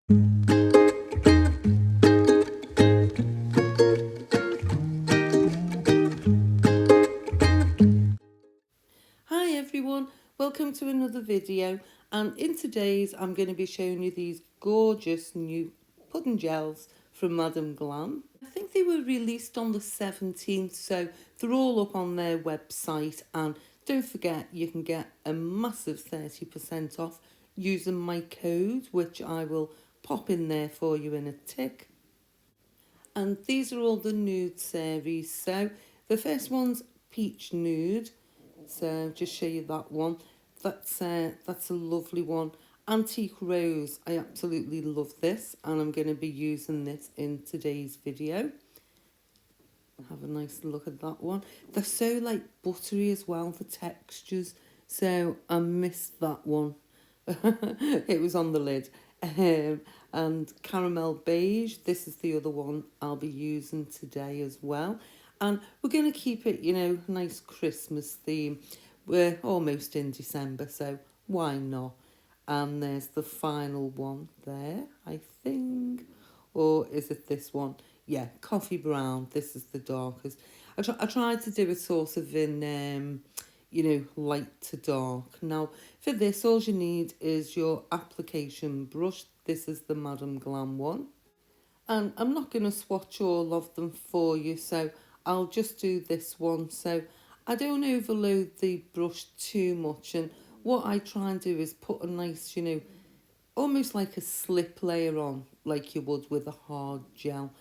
Hi everyone, welcome to another video, and in today's I'm going to be showing you these gorgeous new pudding gels from Madam Glam. I think they were released on the 17th, so they're all up on their website, and don't forget you can get a massive 30% off using my code, which I will pop in there for you in a tick. And these are all the nude series. So the first one's peach nude, so just show you that one. That's a lovely one. Antique rose, I absolutely love this, and I'm going to be using this in today's video. Have a nice look at that one. They're so like buttery as well, the textures, so I missed that one. It was on the lid. And caramel beige, this is the other one I'll be using today as well. And we're going to keep it, you know, nice Christmas theme. We're almost in December, so why not? And there's the final one there, I think. Or is it this one? Yeah, coffee brown. This is the darkest. I tried to do it sort of in, you know, light to dark. Now, for this, all you need is your application brush. This is the Madam Glam one. And I'm not going to swatch all of them for you, so I'll just do this one. So I don't overload the brush too much, and what I try and do is put a nice, you know, almost like a slip layer on, like you would with a hard gel.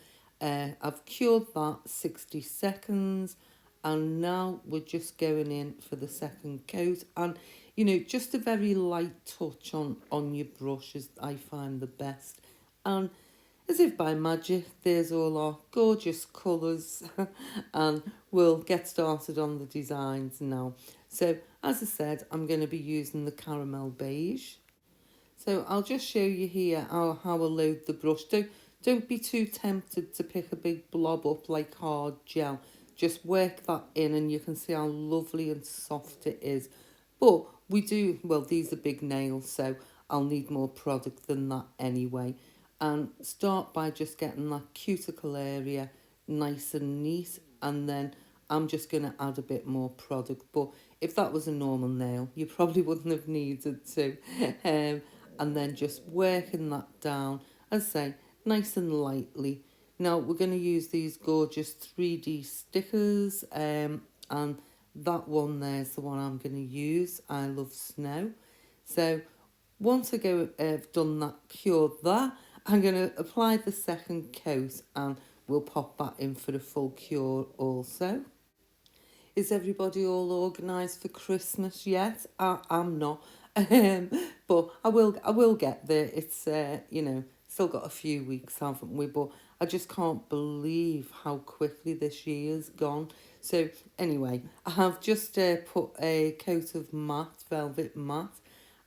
I've cured that 60 seconds, and now we're just going in for the second coat. And you know, just a very light touch on your brushes, I find the best. And as if by magic, there's all our gorgeous colours, and we'll get started on the designs now. So as I said, I'm going to be using the caramel beige. So I'll just show you here how I load the brush. Don't be too tempted to pick a big blob up like hard gel. Just work that in and you can see how lovely and soft it is. But we do, well, these are big nails, so I'll need more product than that anyway. And start by just getting that cuticle area nice and neat, and then I'm just going to add a bit more product. But if that was a normal nail, you probably wouldn't have needed to. And then just working that down, as I say, nice and lightly. Now we're going to use these gorgeous 3D stickers, and that one there is the one I'm going to use. I love snow. So once I've done that, cured that, I'm going to apply the second coat, and we'll pop that in for the full cure also. Is everybody all organised for Christmas yet? I'm not, but I will get there. It's you know, still got a few weeks, haven't we? But I just can't believe how quickly this year's gone. So anyway, I have just put a coat of matte, velvet matte,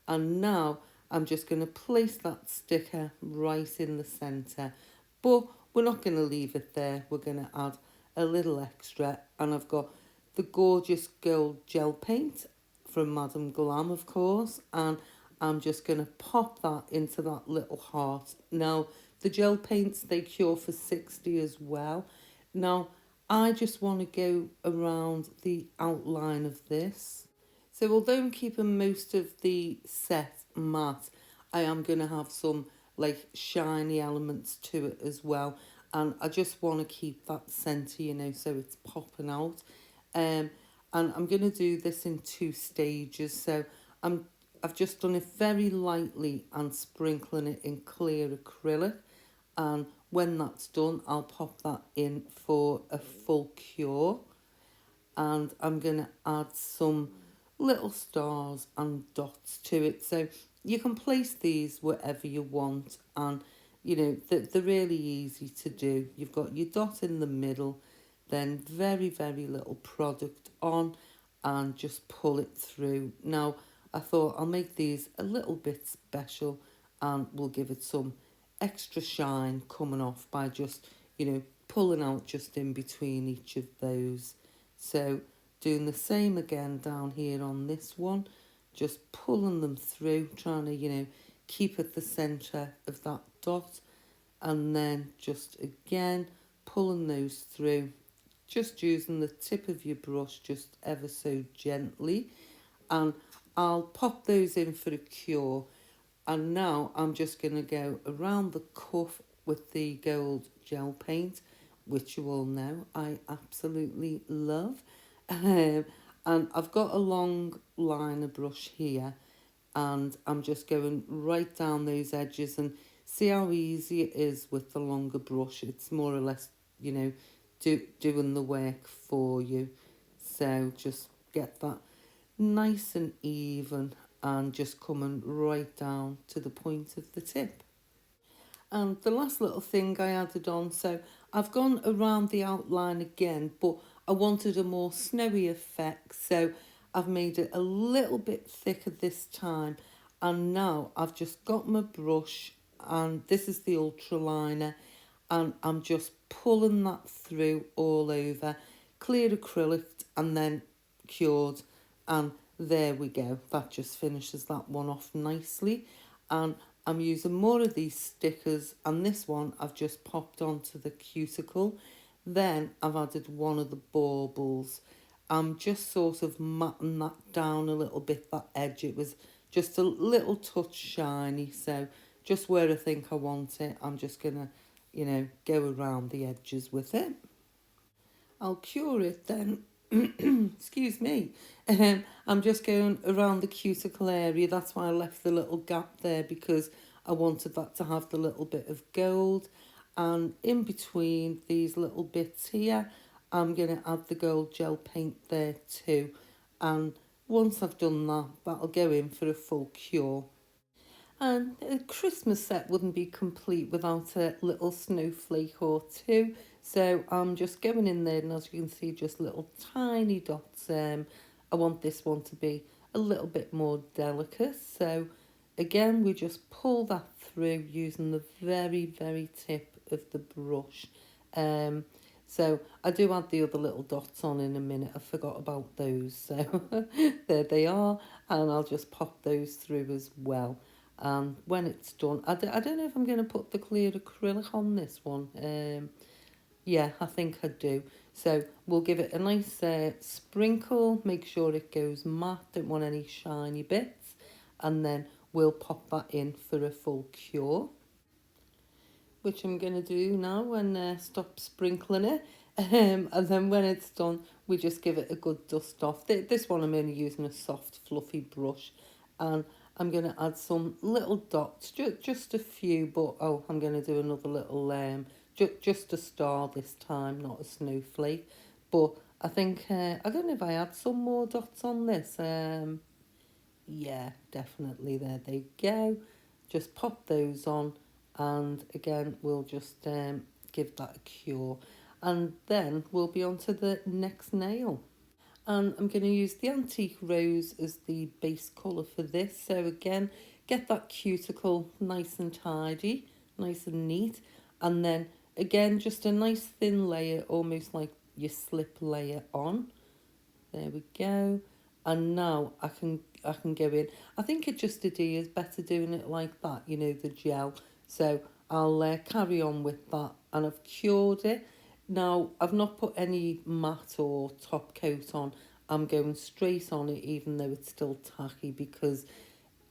and now I'm just going to place that sticker right in the centre. But we're not going to leave it there. We're going to add a little extra, and I've got the gorgeous gold gel paint from Madam Glam, of course, and I'm just going to pop that into that little heart. Now, the gel paints, they cure for 60 as well. Now, I just want to go around the outline of this. So although I'm keeping most of the set matte, I am going to have some like shiny elements to it as well. And I just want to keep that centre, you know, so it's popping out. And I'm going to do this in 2 stages. So I've just done it very lightly and sprinkling it in clear acrylic. And when that's done, I'll pop that in for a full cure. And I'm going to add some little stars and dots to it. So you can place these wherever you want. And, you know, they're really easy to do. You've got your dot in the middle, then very, very little product on, and just pull it through. Now, I thought I'll make these a little bit special, and we'll give it some extra shine coming off by just, you know, pulling out just in between each of those. So doing the same again down here on this one, just pulling them through, trying to, you know, keep at the centre of that dot, and then just again pulling those through, just using the tip of your brush just ever so gently, and I'll pop those in for a cure. And now I'm just going to go around the cuff with the gold gel paint, which you all know I absolutely love. And I've got a long liner brush here, and I'm just going right down those edges, and see how easy it is with the longer brush. It's more or less, you know, doing the work for you. So just get that nice and even, and just coming right down to the point of the tip. And the last little thing I added on, so I've gone around the outline again, but I wanted a more snowy effect, so I've made it a little bit thicker this time. And now I've just got my brush, and this is the ultraliner, and I'm just pulling that through all over, clear acrylic and then cured, and there we go. That just finishes that one off nicely. And I'm using more of these stickers, and this one I've just popped onto the cuticle. Then I've added one of the baubles. I'm just sort of matting that down a little bit, that edge. It was just a little touch shiny, so just where I think I want it, I'm just gonna, you know, go around the edges with it. I'll cure it then. Excuse me. I'm just going around the cuticle area. That's why I left the little gap there, because I wanted that to have the little bit of gold. And in between these little bits here, I'm going to add the gold gel paint there too. And once I've done that, that'll go in for a full cure. And a Christmas set wouldn't be complete without a little snowflake or two. So I'm just going in there, and as you can see, just little tiny dots. I want this one to be a little bit more delicate. So again, we just pull that through using the very, very tip of the brush. So I do add the other little dots on in a minute. I forgot about those. So there they are. And I'll just pop those through as well. And when it's done, I don't know if I'm going to put the clear acrylic on this one. Yeah, I think I do. So we'll give it a nice sprinkle, make sure it goes matte, don't want any shiny bits. And then we'll pop that in for a full cure, which I'm going to do now and stop sprinkling it. And then when it's done, we just give it a good dust off. This one I'm only using a soft, fluffy brush. And I'm going to add some little dots, just a few, but oh, I'm going to do another little, just a star this time, not a snowflake. But I think, I don't know if I add some more dots on this. Yeah, definitely, there they go. Just pop those on, and again, we'll just give that a cure. And then we'll be on to the next nail. And I'm going to use the Antique Rose as the base colour for this. So again, get that cuticle nice and tidy, nice and neat. And then again, just a nice thin layer, almost like your slip layer on. There we go. And now I can go in. I think it just is better doing it like that, you know, the gel. So I'll carry on with that, and I've cured it. Now, I've not put any matte or top coat on. I'm going straight on it, even though it's still tacky, because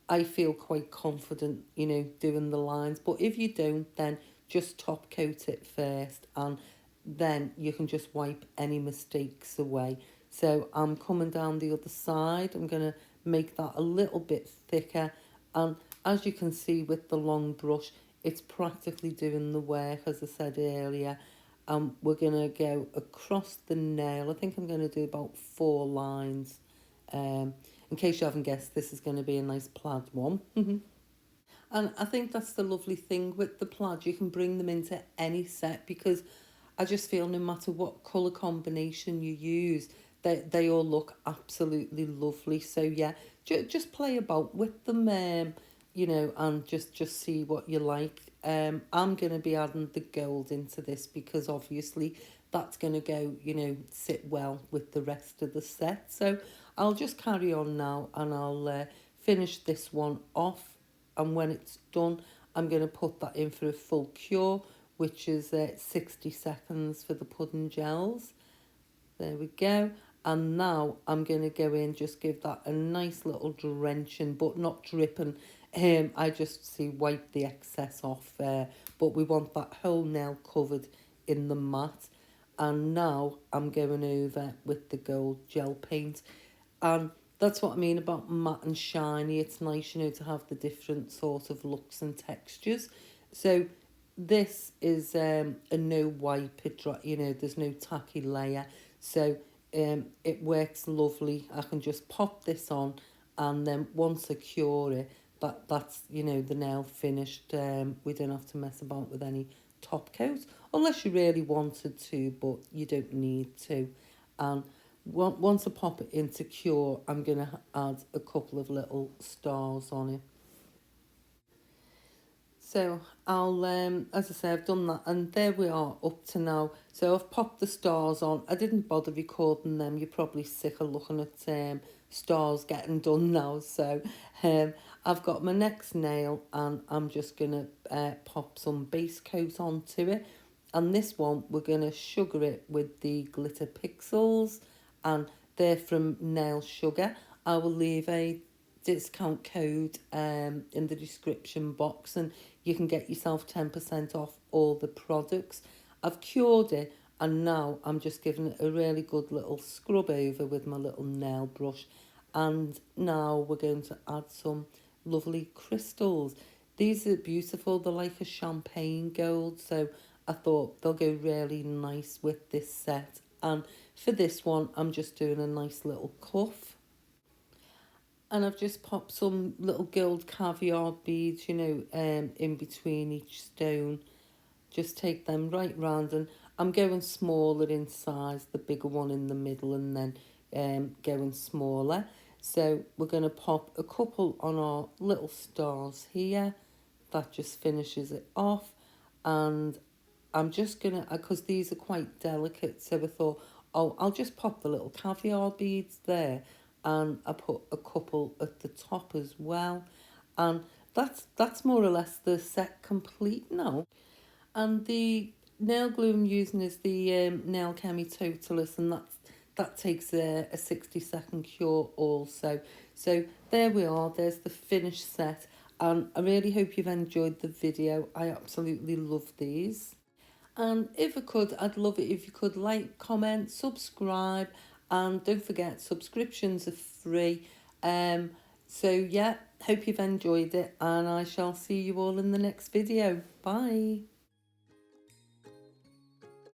I feel quite confident, you know, doing the lines. But if you don't, then just top coat it first, and then you can just wipe any mistakes away. So I'm coming down the other side. I'm going to make that a little bit thicker. And as you can see with the long brush, it's practically doing the work, as I said earlier. We're going to go across the nail. I think I'm going to do about 4 lines. In case you haven't guessed, this is going to be a nice plaid one. And I think that's the lovely thing with the plaid. You can bring them into any set, because I just feel no matter what colour combination you use, they all look absolutely lovely. So yeah, just play about with them, you know, and just see what you like. I'm going to be adding the gold into this, because obviously that's going to go, you know, sit well with the rest of the set. So I'll just carry on now, and I'll finish this one off. and when it's done, I'm going to put that in for a full cure, which is 60 seconds for the pudding gels. There we go. And now I'm going to go in, just give that a nice little drenching, but not dripping. I just wipe the excess off there, but we want that whole nail covered in the mat. And now I'm going over with the gold gel paint. And that's what I mean about matte and shiny. It's nice, you know, to have the different sort of looks and textures. So this is a no wipe, you know, there's no tacky layer. So it works lovely. I can just pop this on, and then once I cure it, that's, you know, the nail finished. We don't have to mess about with any top coat unless you really wanted to, but you don't need to. And once I pop it into cure, I'm going to add a couple of little stars on it. So I'll, as I say, I've done that, and there we are up to now. So I've popped the stars on. I didn't bother recording them. You're probably sick of looking at stars getting done now. So I've got my next nail, and I'm just going to pop some base coat onto it. And this one, we're going to sugar it with the glitter pixels, and they're from Nail Sugar. I will leave a discount code in the description box, and you can get yourself 10% off all the products. I've cured it, and now I'm just giving it a really good little scrub over with my little nail brush. And now we're going to add some lovely crystals. These are beautiful. They're like a champagne gold, so I thought they'll go really nice with this set. And for this one, I'm just doing a nice little cuff. And I've just popped some little gold caviar beads, you know, in between each stone. Just take them right round, and I'm going smaller in size, the bigger one in the middle, and then going smaller. So we're going to pop a couple on our little stars here. That just finishes it off. And I'm just going to, because these are quite delicate, so I thought, oh, I'll just pop the little caviar beads there, and I put a couple at the top as well. And that's more or less the set complete now. And the nail glue I'm using is the Nail Chemi Totalis, and that takes a 60-second cure also. So there we are, there's the finished set. And I really hope you've enjoyed the video. I absolutely love these. And if I could, I'd love it if you could like, comment, subscribe, and don't forget, subscriptions are free. So yeah, hope you've enjoyed it, and I shall see you all in the next video. Bye.